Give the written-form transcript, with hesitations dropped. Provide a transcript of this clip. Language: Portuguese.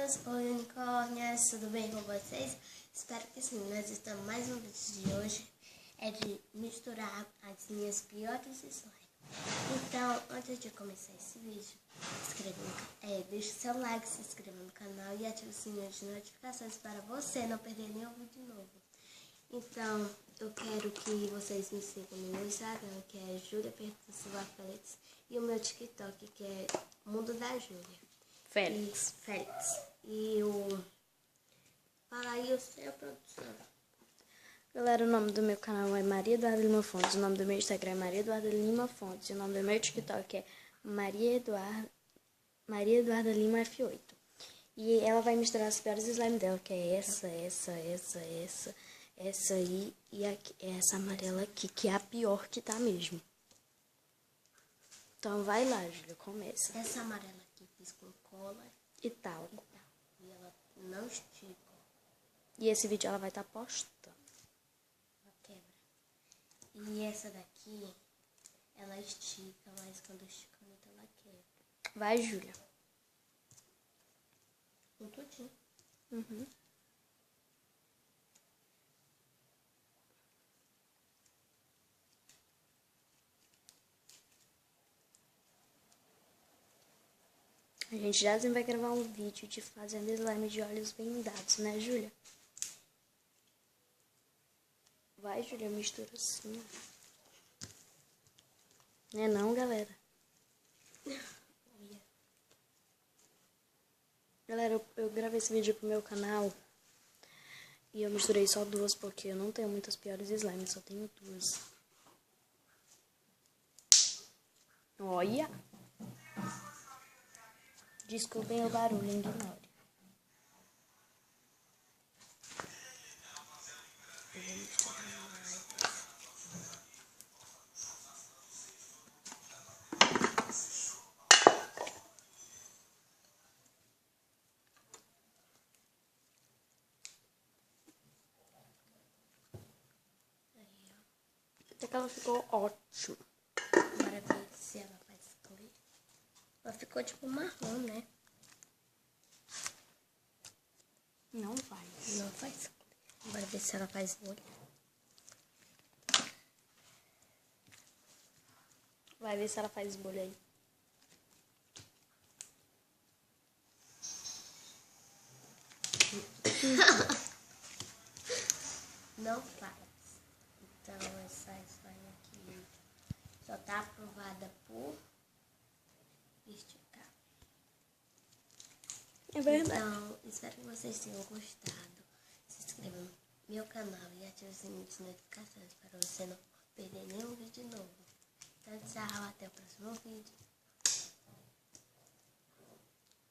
unicórnios, oi unicórnias, tudo bem com vocês? Espero que sim. Nós estamos mais um vídeo de hoje, é de misturar as minhas piores slime. Então, antes de começar esse vídeo, deixe seu like, se inscreva no canal e ative o sininho de notificações para você não perder nenhum vídeo novo. Então, eu quero que vocês me sigam no meu Instagram, que é Júlia Silva Félix, e o meu TikTok, que é Mundo da Júlia. Félix. E o... Fala aí o seu, produção. Galera, o nome do meu canal é Maria Eduarda Lima Fontes, o nome do meu Instagram é Maria Eduarda Lima Fontes, e o nome do meu TikTok é Maria Eduarda Lima F8. E ela vai misturar as piores slime dela, que é essa aí e essa amarela aqui, que é a pior que tá mesmo. Então vai lá, Júlia, começa. Essa amarela aqui fiz com cola E tal. E ela não estica. E esse vídeo ela vai estar postando. Ela quebra. E essa daqui, ela estica, mas quando estica muito ela quebra. Vai, Júlia. Com tudinho. Uhum. A gente já vai gravar um vídeo de fazendo slime de olhos vendados, né, Júlia? Vai, Júlia, mistura assim. Não é não, galera? Galera, eu gravei esse vídeo pro meu canal e eu misturei só duas porque eu não tenho muitas piores slimes, só tenho duas. Olha! Desculpem o barulho, ignore. Eu vou misturar mais. Até que ela ficou ótima. Agora ver se ela faz cor. Ela ficou tipo marrom, né? Não faz. Não faz cor. Agora ver se ela faz bolha. Vai ver se ela faz bolha aí. Não faz. Então essa slime aqui só tá aprovada por esticar. É verdade. Então, espero que vocês tenham gostado. Se inscreva no meu canal e ative o sininho de notificações para você não perder nenhum vídeo novo. Então, tchau, até o próximo vídeo.